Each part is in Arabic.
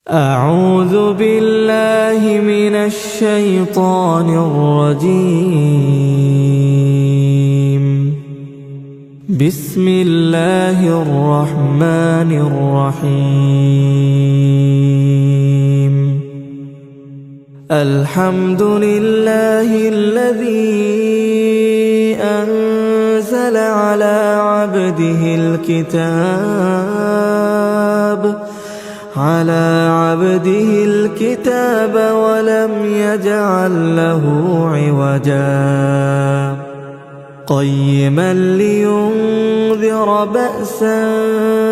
أعوذ بالله من الشيطان الرجيم. بسم الله الرحمن الرحيم. الحمد لله الذي أنزل على عبده الكتاب ولم يجعل له عوجا قيما لينذر بأسا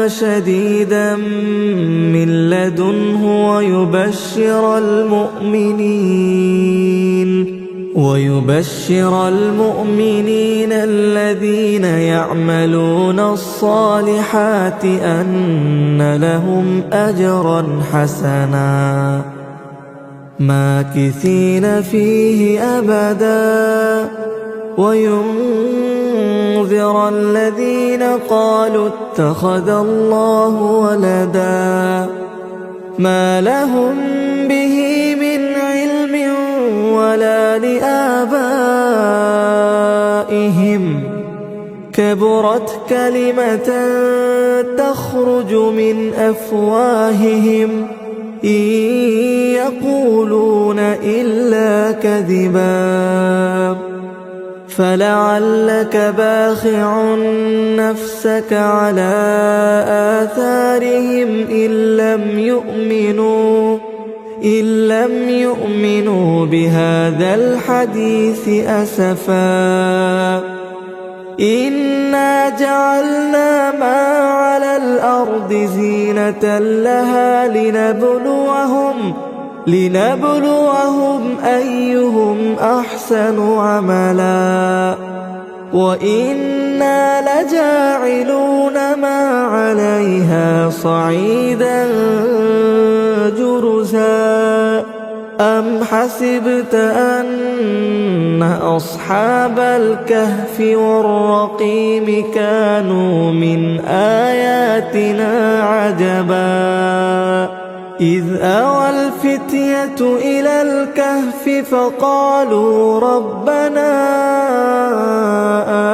شديدا من لدنه ويبشر المؤمنين الذين يعملون الصالحات أن لهم أجرا حسنا ماكثين فيه أبدا وينذر الذين قالوا اتخذ الله ولدا ما لهم به من علم ولا لآبائهم كبرت كلمة تخرج من أفواههم إن يقولون إلا كذبا فلعلك باخع نفسك على آثارهم إن لم يؤمنوا بهذا الحديث أسفا إنا جعلنا ما على الأرض زينة لها لنبلوهم أيهم أحسن عملا وإنا لجاعلون ما عليها صعيدا جرزا أم حسبت أن أصحاب الكهف والرقيم كانوا من آياتنا عجبا إذ أوى الفتية إلى الكهف فقالوا ربنا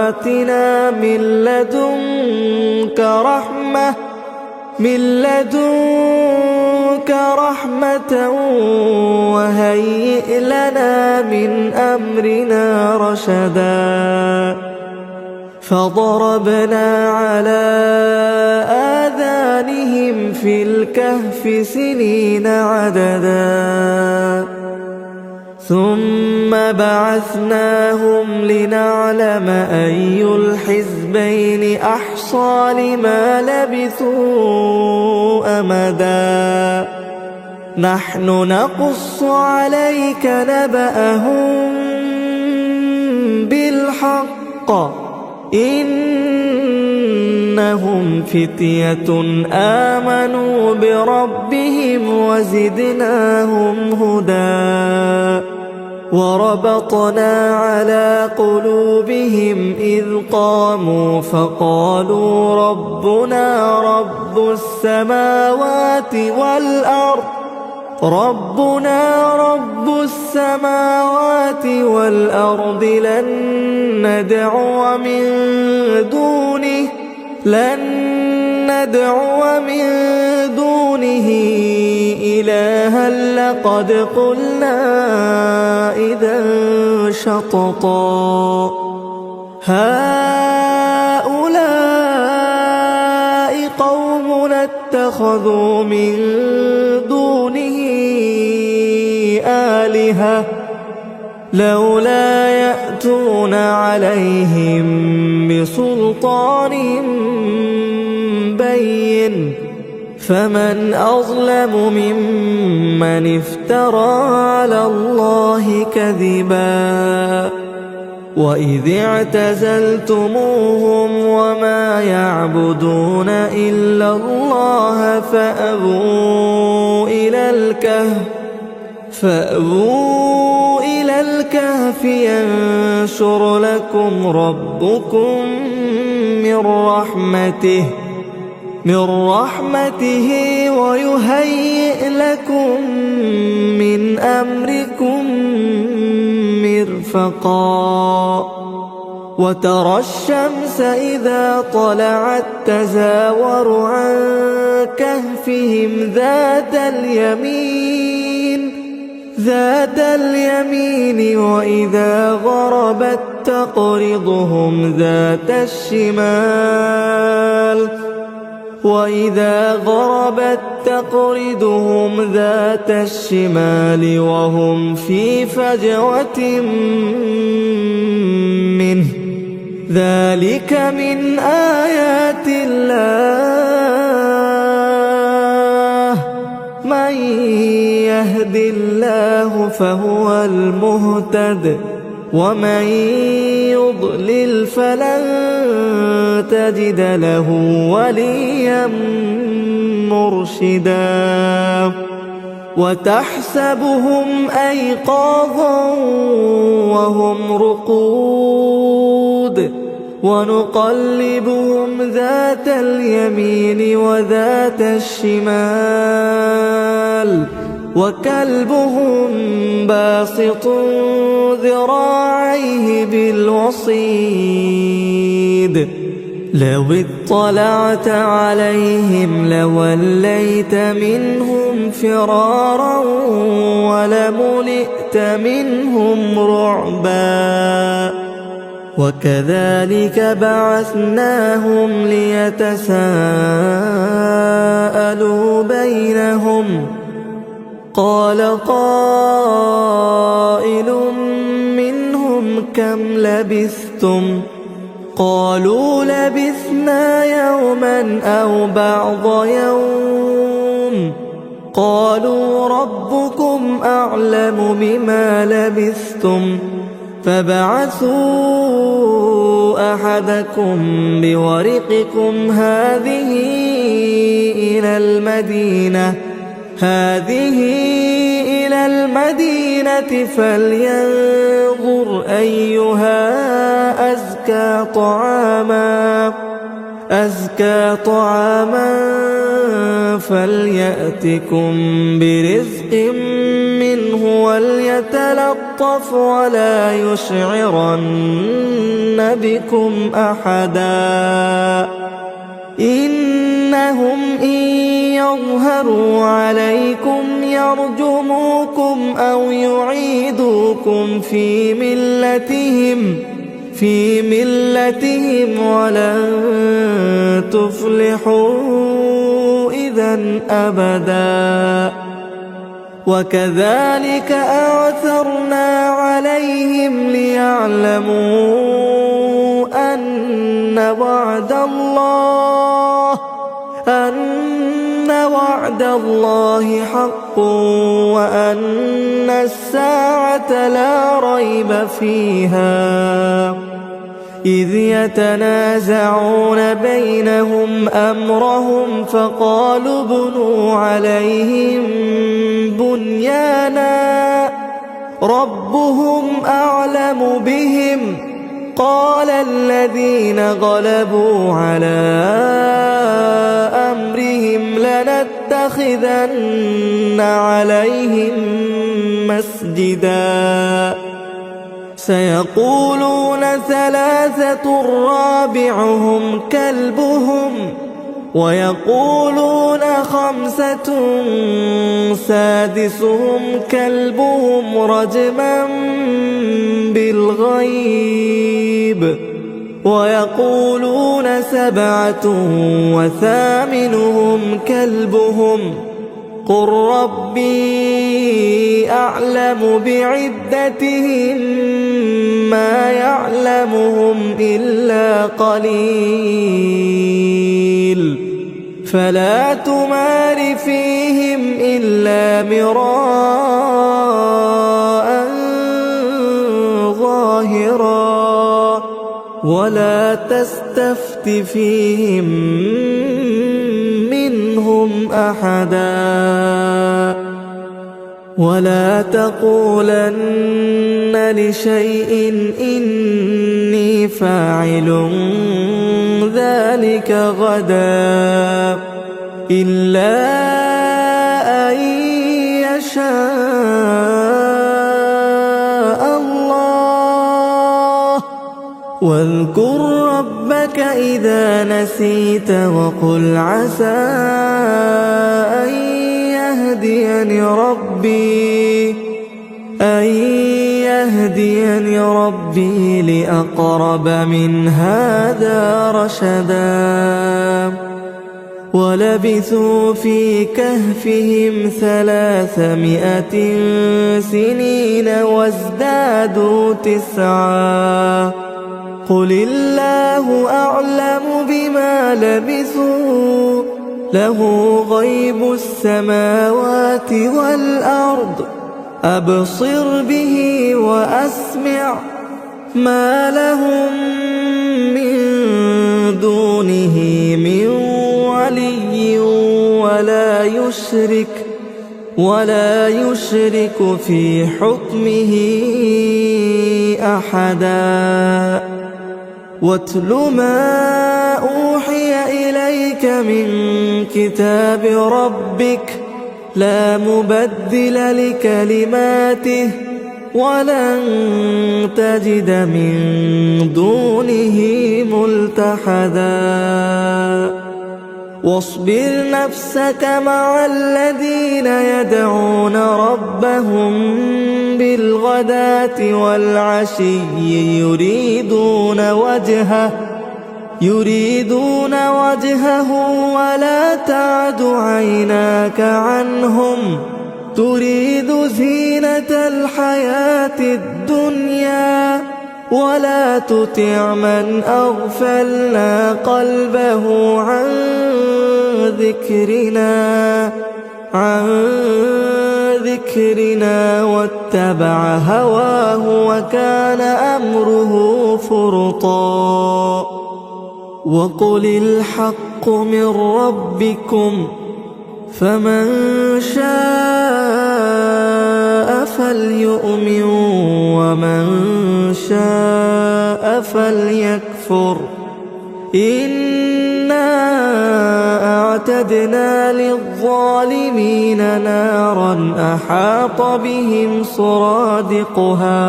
آتنا من لدنك رحمة وهيئ لنا من أمرنا رشدا فضربنا على آذانهم في الكهف سنين عددا ثم بعثناهم لنعلم أي الحزبين أحصى لما لبثوا أمدا نحن نقص عليك نبأهم بالحق إنهم فتية آمنوا بربهم وزدناهم هدى وربطنا على قلوبهم إذ قاموا فقالوا ربنا رب السماوات والأرض لن ندعو من دونه إلها لقد قلنا إذا شططا هؤلاء قوم اتخذوا من دونه آلهة لولا يأتون عليهم بسلطان بين فمن أظلم ممن افترى على الله كذبا وإذ اعتزلتموهم وما يعبدون إلا الله فأووا إلى الكهف ينشر لكم ربكم من رحمته من رحمته ويهيئ لكم من أمركم مرفقا وترى الشمس إذا طلعت تزاور عن كهفهم ذات اليمين وإذا غربت تقرضهم ذات الشمال وهم في فجوة منه ذلك من آيات الله من يهد الله فهو المهتد ومن يضلل فلن تجد له وليا مرشدا وتحسبهم أيقاظا وهم رقود ونقلبهم ذات اليمين وذات الشمال وكلبهم باسط ذراعيه بالوصيد لو اطلعت عليهم لوليت منهم فرارا ولملئت منهم رعبا وكذلك بعثناهم ليتساءلوا بينهم قال قائل منهم كم لبثتم قالوا لبثنا يوما أو بعض يوم قالوا ربكم أعلم بما لبثتم فابعثوا أحدكم بورقكم هذه إلى المدينة فلينظر أيها أزكى طعاما فليأتكم برزق منه وليتلطف ولا يشعرن بكم أحدا إنهم إن يظهروا عليكم يرجموكم أو يعيدوكم في ملتهم ولن تفلحوا إذن أبدا وكذلك أعثرنا عليهم ليعلموا أن وعد الله حق وأن الساعة لا ريب فيها إذ يتنازعون بينهم أمرهم فقالوا ابنوا عليهم بنيانا ربهم أعلم بهم قال الذين غلبوا على أمرهم لنتخذن عليهم مسجدا سيقولون ثلاثة رابعهم كلبهم ويقولون خمسة سادسهم كلبهم رجما بالغيب ويقولون سبعة وثامنهم كلبهم قل ربي أعلم بعدتهم ما يعلمهم إلا قليل فلا تمار فيهم إلا مراء ظاهرا ولا تستفت فيهم منهم أحدا ولا تقولن لشيء إني فاعل ذلك غدا إلا أن يشاء الله. واذكر ربك إذا نسيت وقل عسى أن يهديني ربي لأقرب من هذا رشدا. ولبثوا في كهفهم 300 سنين وازدادوا 9. قل الله أعلم بما لبثوا له غيب السماوات والأرض أبصر به وأسمع ما لهم من دونه من ولي ولا يشرك في حكمه أحدا. واتل ما أوحي إليك من كتاب ربك لا مبدل لكلماته ولن تجد من دونه ملتحدا. واصبر نفسك مع الذين يدعون ربهم بالغداة والعشي يريدون وجهه ولا تعد عيناك عنهم تريد زينة الحياة الدنيا. ولا تطع من أغفلنا قلبه عن ذكرنا واتبع هواه وكان أمره فرطا. وقل الحق من ربكم فمن شاء فليؤمن ومن شاء فليكفر. إنا أعتدنا للظالمين نارا أحاط بهم سرادقها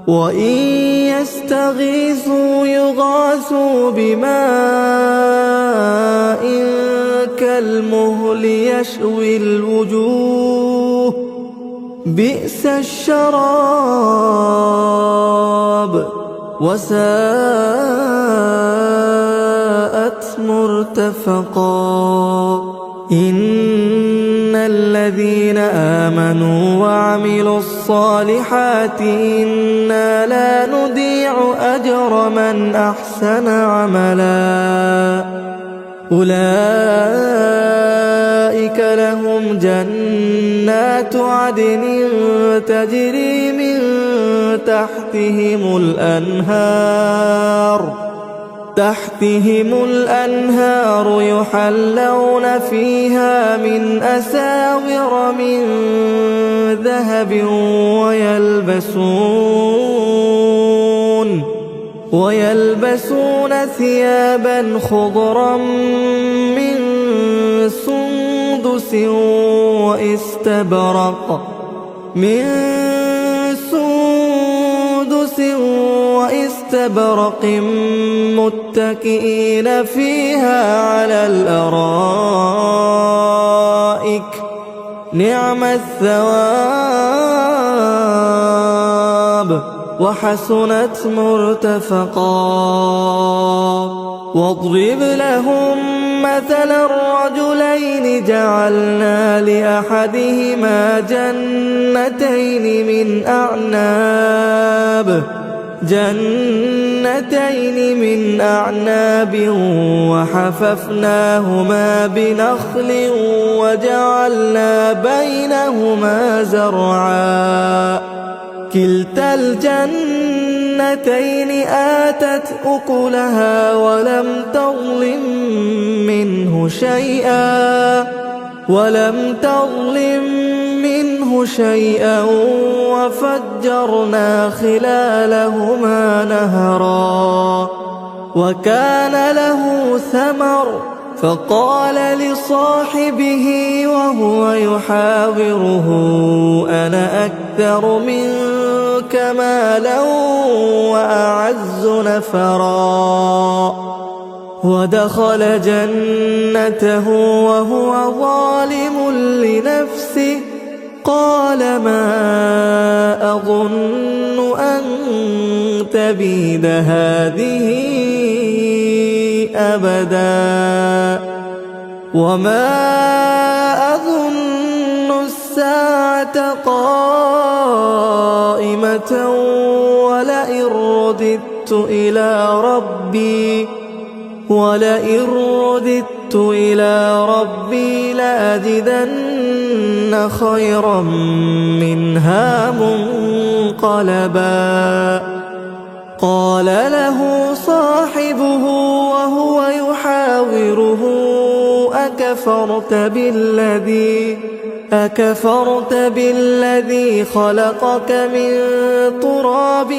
وإن يستغيثوا يغاثوا بماء كالمهل يشوي الوجوه بئس الشراب وساءت مرتفقا. إن الذين آمنوا وعملوا الصالحات إنا لا نضيع أجر من أحسن عملا. أولئك لهم جنات عدن تجري من تحتهم الأنهار يحلون فيها من أساور من ذهب ويلبسون ثيابا خضرا من سندس واستبرق متكئين فيها على الأرائك نعم الثواب وحسنت مرتفقا. واضرب لهم مثل الرجلين جعلنا لأحدهما جنتين من أعناب وحففناهما بنخل وجعلنا بينهما زرعا. كلتا الجنتين آتت أكلها ولم تظلم منه شيئا وفجرنا خلالهما نهرا. وكان له ثمر فقال لصاحبه وهو يحاوره أنا أكثر منك مالا وأعز نفرا ودخل جنته وهو ظالم لنفسه قال ما أظن أن تبيد هذه أبدا وما أظن الساعة قائمة ولئن رددت إلى ربي لأجدن خيرا منها منقلبا قال له صاحبه وهو يحاوره أكفرت بالذي خلقك من تراب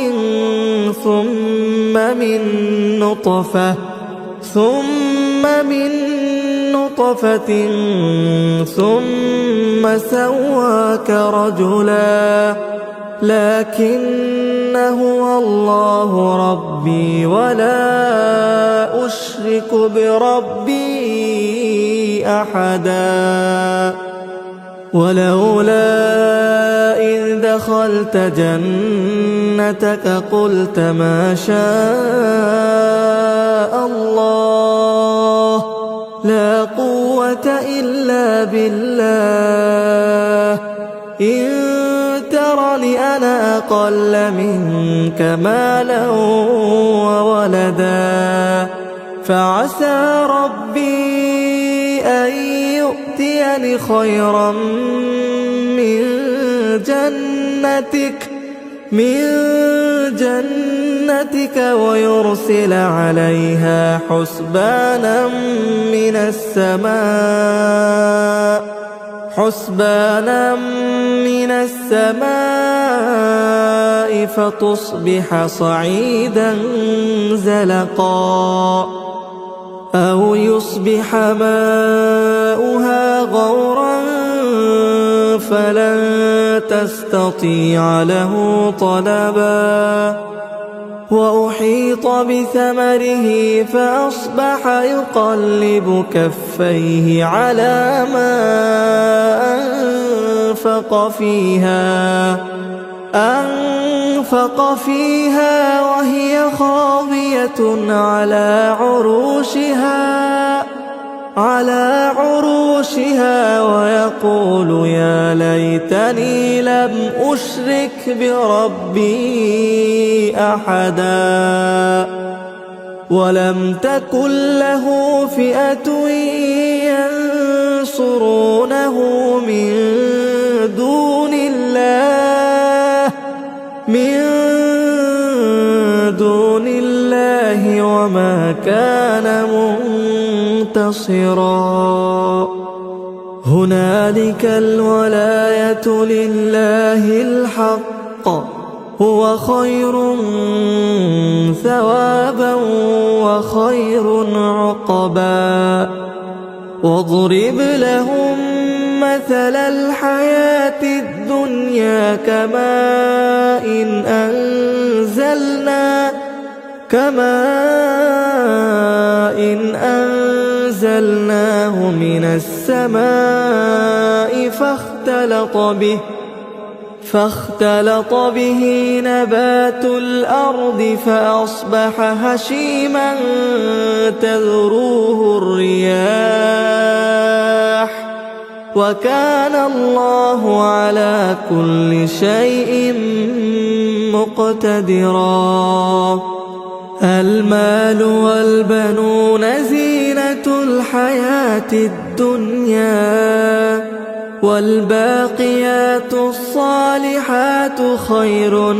ثم من نطفة ثم سواك رجلا لكن هو الله ربي ولا أشرك بربي أحدا ولولا إذ دخلت جنتك قلت ما شاء الله لا قوة إلا بالله إن ترني أنا أقل منك مالا وولدا فعسى ربي أن يؤتيني خيرا من جنتك ويرسل عليها حسبانا من السماء فتصبح صعيدا زلقا أو يصبح ماؤها غورا فلن تستطيع له طلبا وأحيط بثمره فأصبح يقلب كفيه على ما أنفق فيها وهي خاوية على عروشها ويقول يا ليتني لم أشرك بربي أحدا ولم تكن له فئة ينصرونه من دون الله وما كان منتصرا هنالك الولاية لله الحق هو خير ثوابا وخير عقبا واضرب لهم مثل الحياة الدنيا كماء أنزلناه من السماء فاختلط به نبات الأرض فأصبح هشيما تذروه الرياح وكان الله على كل شيء مقتدرا المال والبنون زينة الحياة الدنيا والباقيات الصالحات خير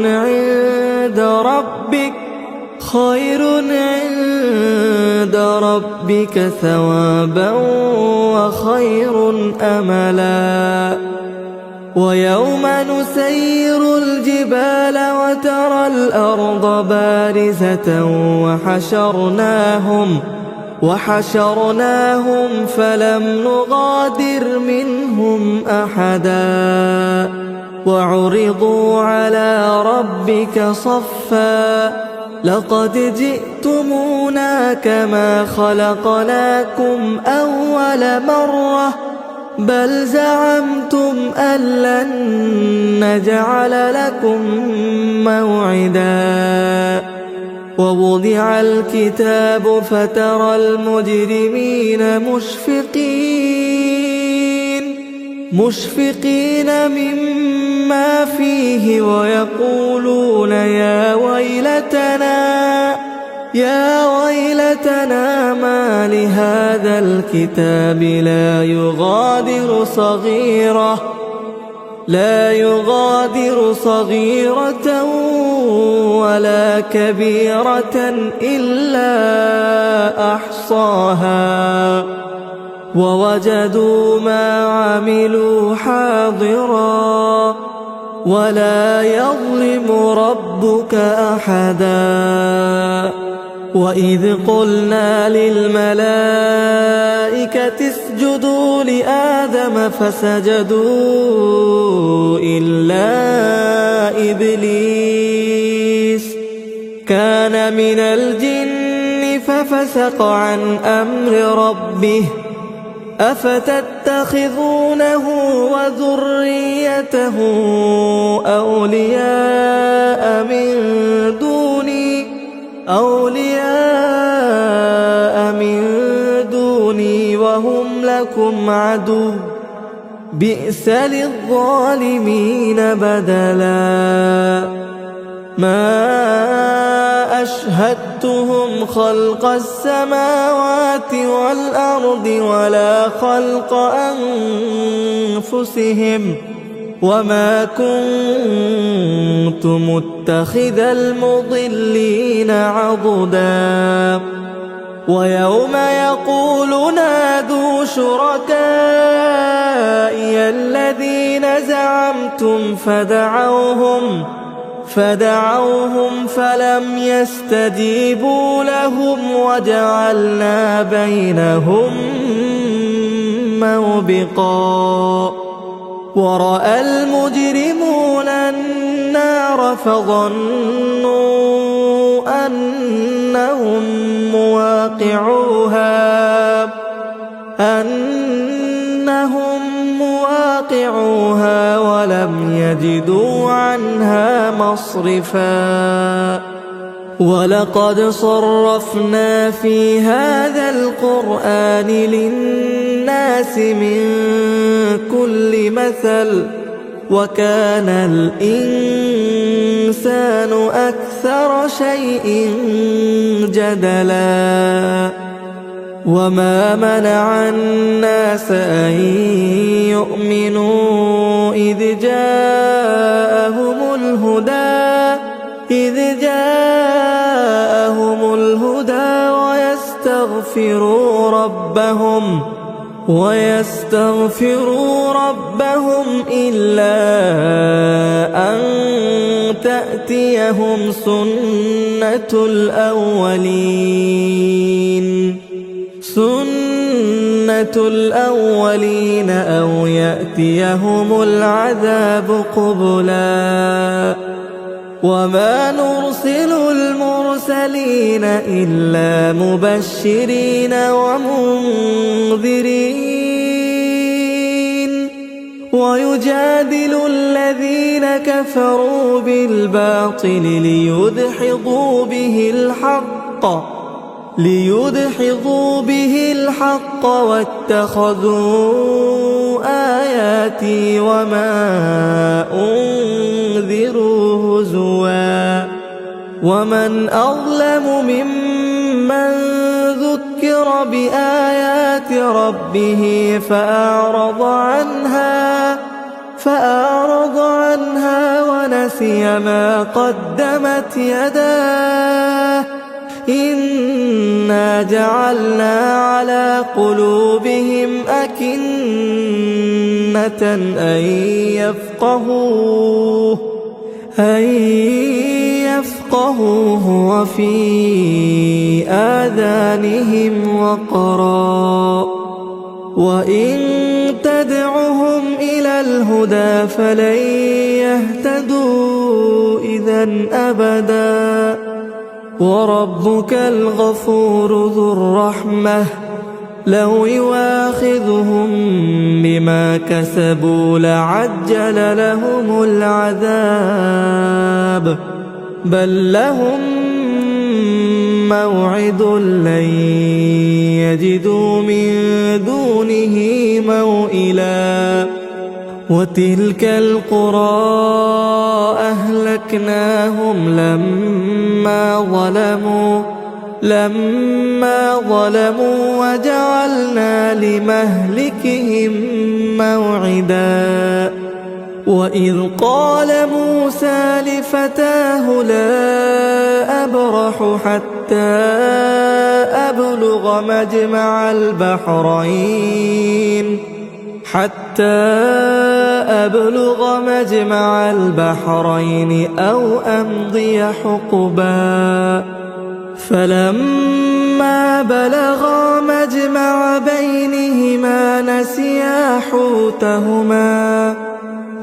عند ربك ثوابا وخير أملا ويوم نسير الجبال وترى الأرض بارزة وحشرناهم فلم نغادر منهم أحدا وعرضوا على ربك صفا لقد جئتمونا كما خلقناكم أول مرة بل زعمتم أن لن نجعل لكم موعدا ووضع الكتاب فترى المجرمين مشفقين مما فيه ويقولون يا ويلتنا ما لهذا الكتاب لا يغادر صغيرة ولا كبيرة إلا أحصاها ووجدوا ما عملوا حاضرا ولا يظلم ربك أحدا وإذ قلنا للملائكة اسجدوا لآدم فسجدوا إلا إبليس كان من الجن ففسق عن أمر ربه أفتتخذونه وذريته أولياء من دوني وهم لكم عدو بئس للظالمين بدلا ما أشهدتهم خلق السماوات والأرض ولا خلق أنفسهم وما كنت متخذ المضلين عضدا ويوم يقول نادوا شركائي الذين زعمتم فدعوهم فلم يستجيبوا لهم وجعلنا بينهم موبقا ورأى المجرمون النار فظنوا أنهم مواقعوها ولم يجدوا عنها مصرفا ولقد صرفنا في هذا القرآن للناس من كل مثل وكان الإنسان أكثر شيء جدلا وما منع الناس أن يؤمنوا إذ جاءهم الهدى ويستغفروا ربهم إلا أن تأتيهم سنة الأولين أو يأتيهم العذاب قبلا وما نرسل المرسلين إلا مبشرين ومنذرين ويجادل الذين كفروا بالباطل ليدحضوا به الحق واتخذوا آياتي وما أنذروا هزوا ومن أظلم ممن ذكر بآيات ربه فأعرض عنها ونسي ما قدمت يداه إنا إنا جعلنا على قلوبهم أكنة أن يفقهوه وفي آذانهم وقرا وإن تدعهم إلى الهدى فلن يهتدوا إذن أبدا وربك الغفور ذو الرحمة لو يواخذهم بما كسبوا لعجل لهم العذاب بل لهم موعد لن يجدوا من دونه موئلا وتلك القرى أهلكناهم لما ظلموا وجعلنا لمهلكهم موعدا وإذ قال موسى لفتاه لا أبرح حتى أبلغ مجمع البحرين أو أمضي حقبا فلما بلغا مجمع بينهما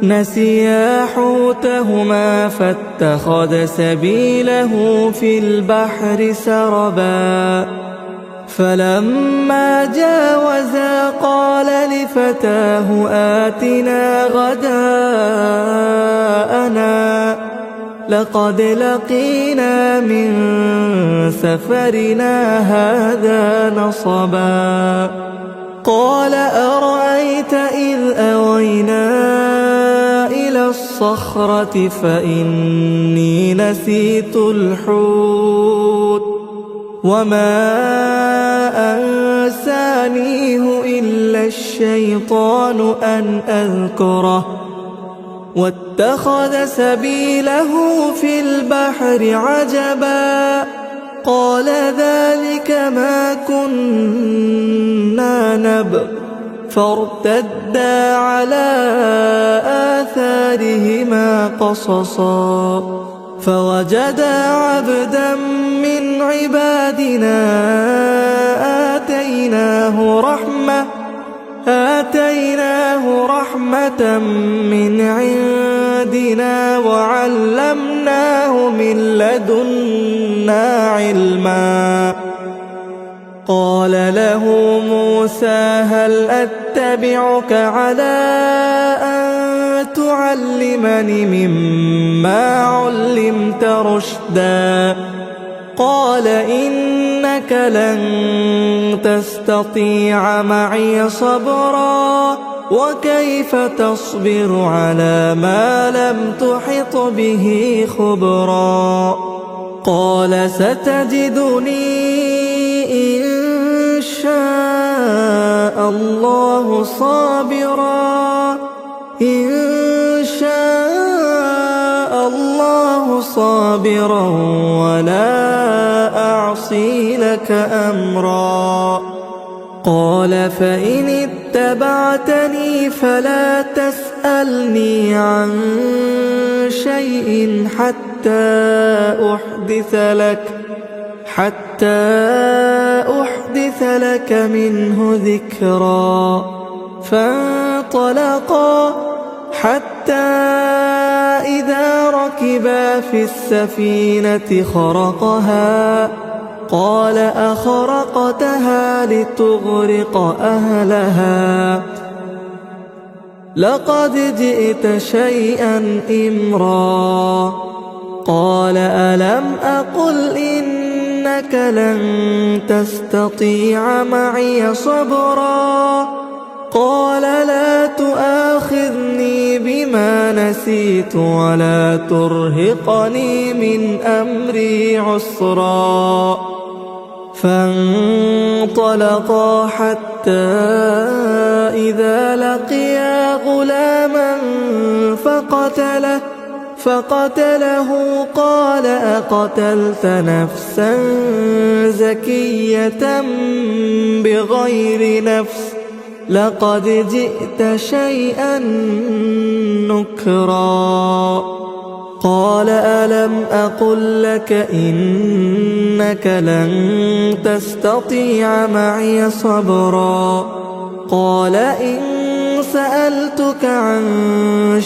نسيا حوتهما فاتخذ سبيله في البحر سربا فلما جاوزا قال لفتاه آتنا غداءنا لقد لقينا من سفرنا هذا نصبا قال أرأيت إذ أوينا إلى الصخرة فإني نسيت الحوت وما أنسانيه إلا الشيطان أن أذكره واتخذ سبيله في البحر عجبا قال ذلك ما كنا نبغ فارتدا على آثارهما قصصا فوجدا عبدا من عبادنا آتيناه رحمة من عندنا وعلمناه من لدنا علما قال له موسى هل أتبعك على أن تعلمني مما علمت رشدا قال إنك لن تستطيع معي صبرا وكيف تصبر على ما لم تحط به خبرا قال ستجدني إن شاء الله صابرا ولا أعصي لك أمرا قال فإن اتبعتني فلا تسألني عن شيء حتى أحدث لك منه ذكرا فانطلقا حتى إذا ركبا في السفينة خرقها قال أخرقتها لتغرق أهلها لقد جئت شيئا إمرا قال ألم أقل إنك لن تستطيع معي صبرا قال لا تؤاخذني بما نسيت ولا ترهقني من أمري عسرا فانطلقا حتى إذا لقيا غلاما فقتله قال أقتلت نفسا زكية بغير نفس لقد جئت شيئا نكرا قال ألم أقل لك إنك لن تستطيع معي صبرا قال إن سألتك عن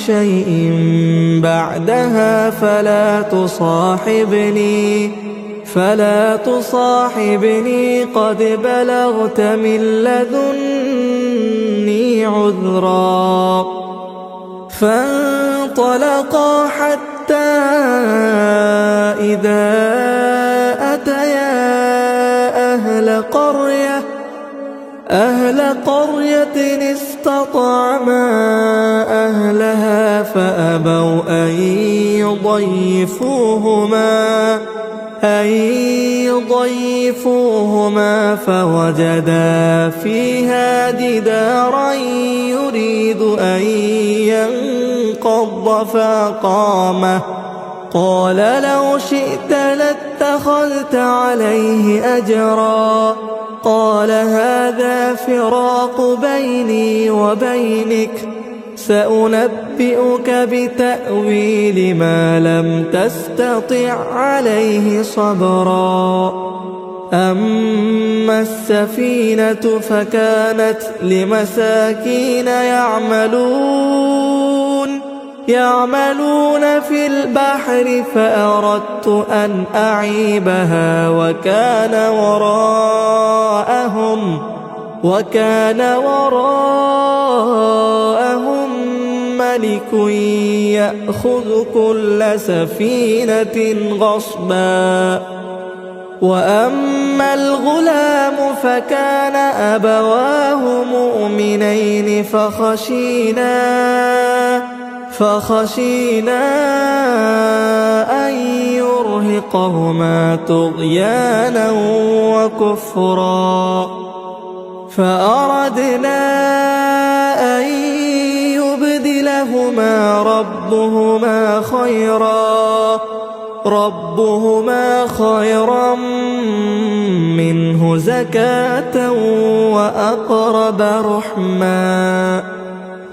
شيء بعدها فلا تصاحبني قد بلغت من لدني عذرا فانطلقا حتى إذا أتيا أهل قرية استطعما أهلها فأبوا أن يضيفوهما فوجدا فيها جدارا يريد أن ينقض فأقامه قال لو شئت لاتخذت عليه أجرا قال هذا فراق بيني وبينك سأنبئك بتأويل ما لم تستطع عليه صبرا أما السفينة فكانت لمساكين يعملون في البحر فأردت أن أعيبها وكان وراءهم ملك يأخذ كل سفينة غصبا وأما الغلام فكان أبواه مؤمنين فخشينا أن يرهقهما طغيانا وكفرا فأردنا أن يبدلهما ربهما خيرا منه زكاة وأقرب رحما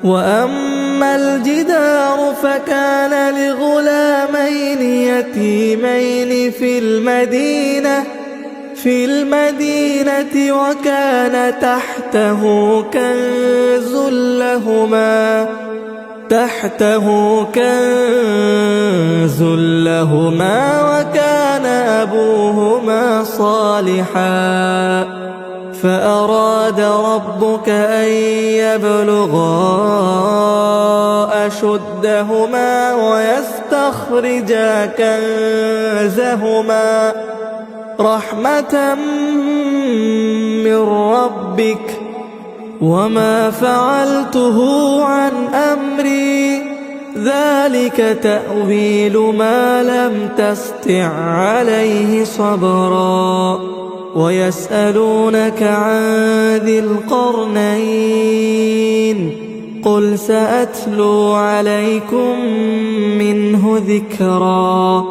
وأما الجدار فكان لغلامين يتيمين في المدينة وكان تحته كنز لهما وكان أبوهما صالحا فأراد ربك أن يبلغا أشدهما ويستخرجا كنزهما رحمة من ربك وما فعلته عن أمري ذلك تأويل ما لم تستطع عليه صبرا ويسألونك عن ذي القرنين قل سأتلو عليكم منه ذكرا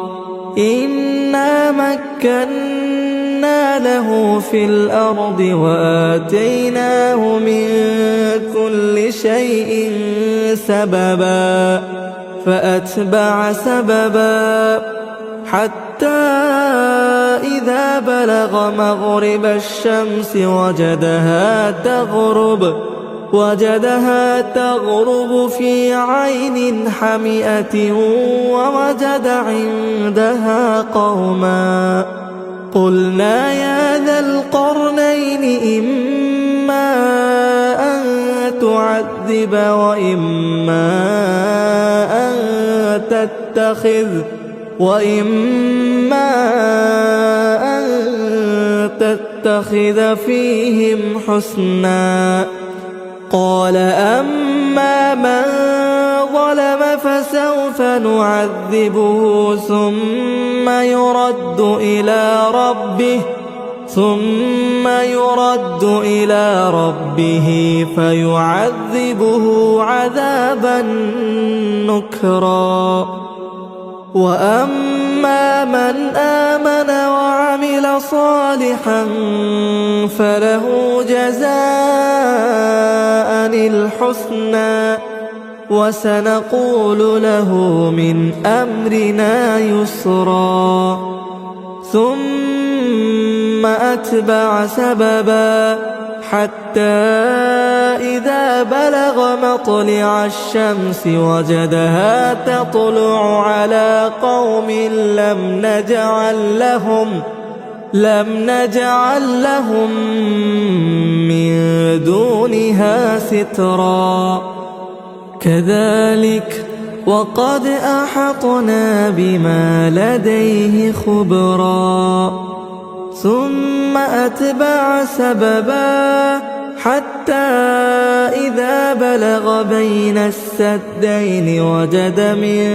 إنا مكنا له في الأرض وآتيناه من كل شيء سببا فأتبع سببا حتى إذا بلغ مغرب الشمس وجدها تغرب في عين حمئة ووجد عندها قوما قلنا يا ذا القرنين إما أن تعذب وإما أن تتخذ فيهم حسنا قال أما من ظلم فسوف نعذبه ثم يرد إلى ربه فيعذبه عذابا نكرا وأما من آمن وعمل صالحا فله جزاء الحسنى وسنقول له من أمرنا يسرا ثم أتبع سببا حتى إذا بلغ مطلع الشمس وجدها تطلع على قوم لم نجعل لهم من دونها سترا كذلك وقد أحطنا بما لديه خبرا ثم أتبع سببا حتى إذا بلغ بين السدين وجد من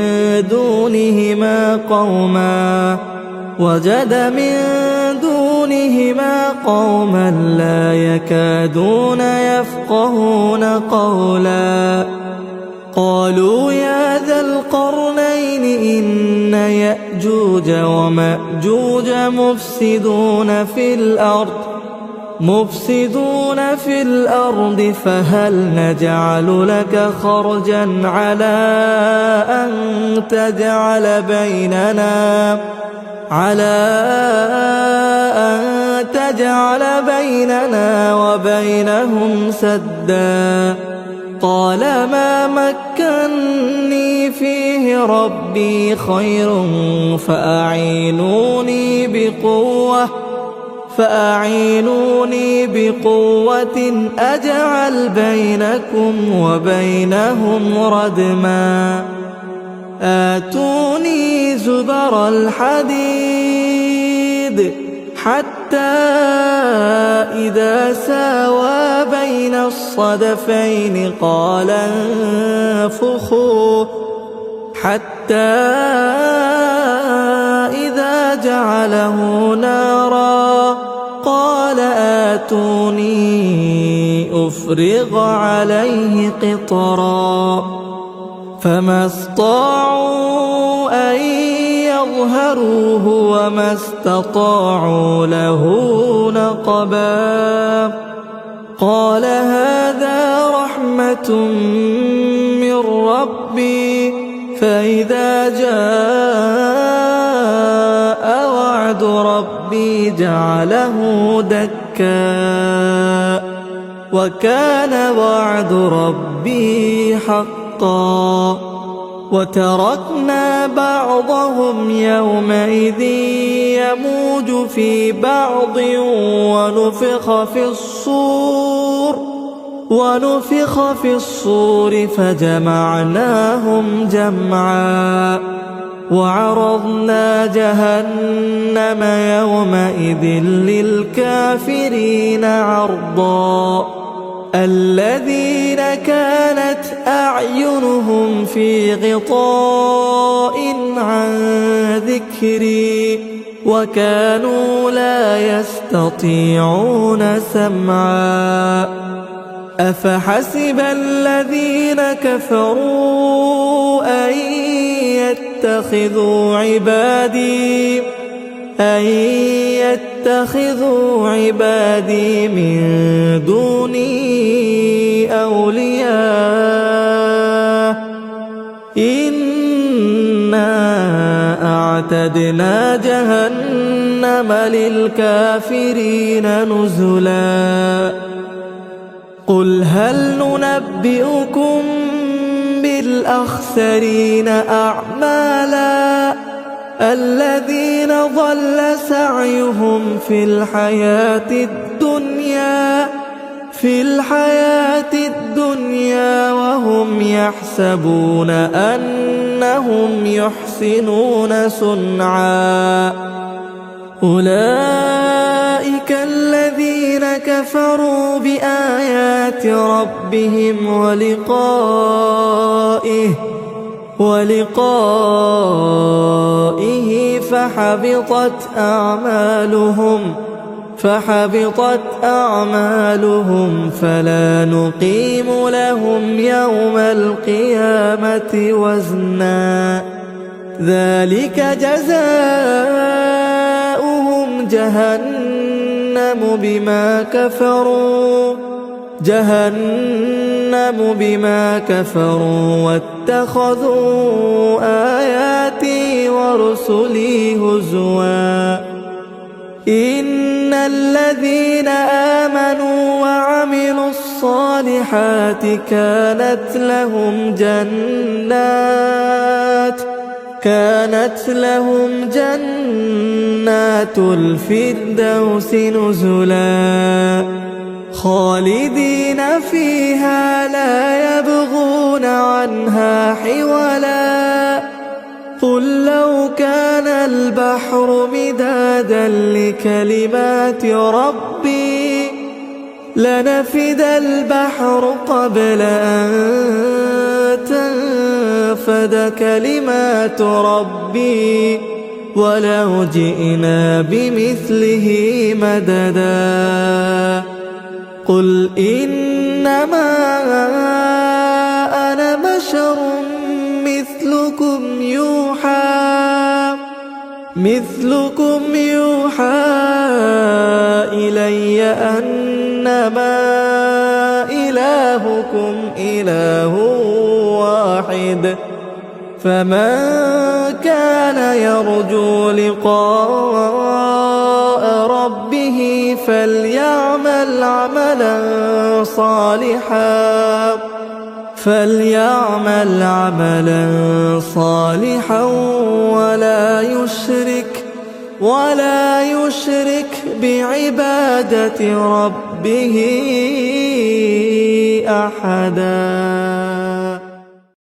دونهما قوما لا يكادون يفقهون قولا قالوا يا ذا القرنين إن يأجوج ومأجوج مفسدون في الأرض فهل نجعل لك خرجا على أن تجعل بيننا وبينهم سدا قال ما مكني فيه ربي خير فأعينوني بقوة أجعل بينكم وبينهم ردما آتوني زبر الحديد حتى إذا ساوى بين الصدفين قال انفخوا حتى إذا جعله نارا قال آتوني أفرغ عليه قطرا فما استطاعوا أن يظهروه وما استطاعوا له نقبا قال هذا رحمة من ربي فإذا جاء وعد ربي جعله دكا وكان وعد ربي حقا وتركنا بعضهم يومئذ يموج في بعض ونفخ في الصور فجمعناهم جمعا وعرضنا جهنم يومئذ للكافرين عرضا الذين كانت أعينهم في غطاء عن ذكري وكانوا لا يستطيعون سمعا أفحسب الذين كفروا أن يتخذوا عبادي من دوني أولياء إنا أعتدنا جهنم للكافرين نزلا قل هل ننبئكم بالأخسرين أعمالا الذين ضل سعيهم في الحياة الدنيا وهم يحسبون أنهم يحسنون صنعا أولئك الذين كفروا بآيات ربهم ولقائه فحبطت أعمالهم فلا نقيم لهم يوم القيامة وزنا ذلك جزاؤهم جهنم بما كفروا واتخذوا آياتي ورسلي هزوا إن الذين آمنوا وعملوا الصالحات كانت لهم جنات الفردوس نزلا خالدين فيها لا يبغون عنها حولا قل لو كان البحر مدادا لكلمات ربي لنفد البحر قبل أن تنفد كلمات ربي ولو جئنا بمثله مددا قل إنما أنا بشر مثلكم يوحى إلي أنما إلهكم إله واحد فمن كان يرجو لقاء ربه فليعمل عملا صالحا ولا يشرك بعبادة ربه أحدا.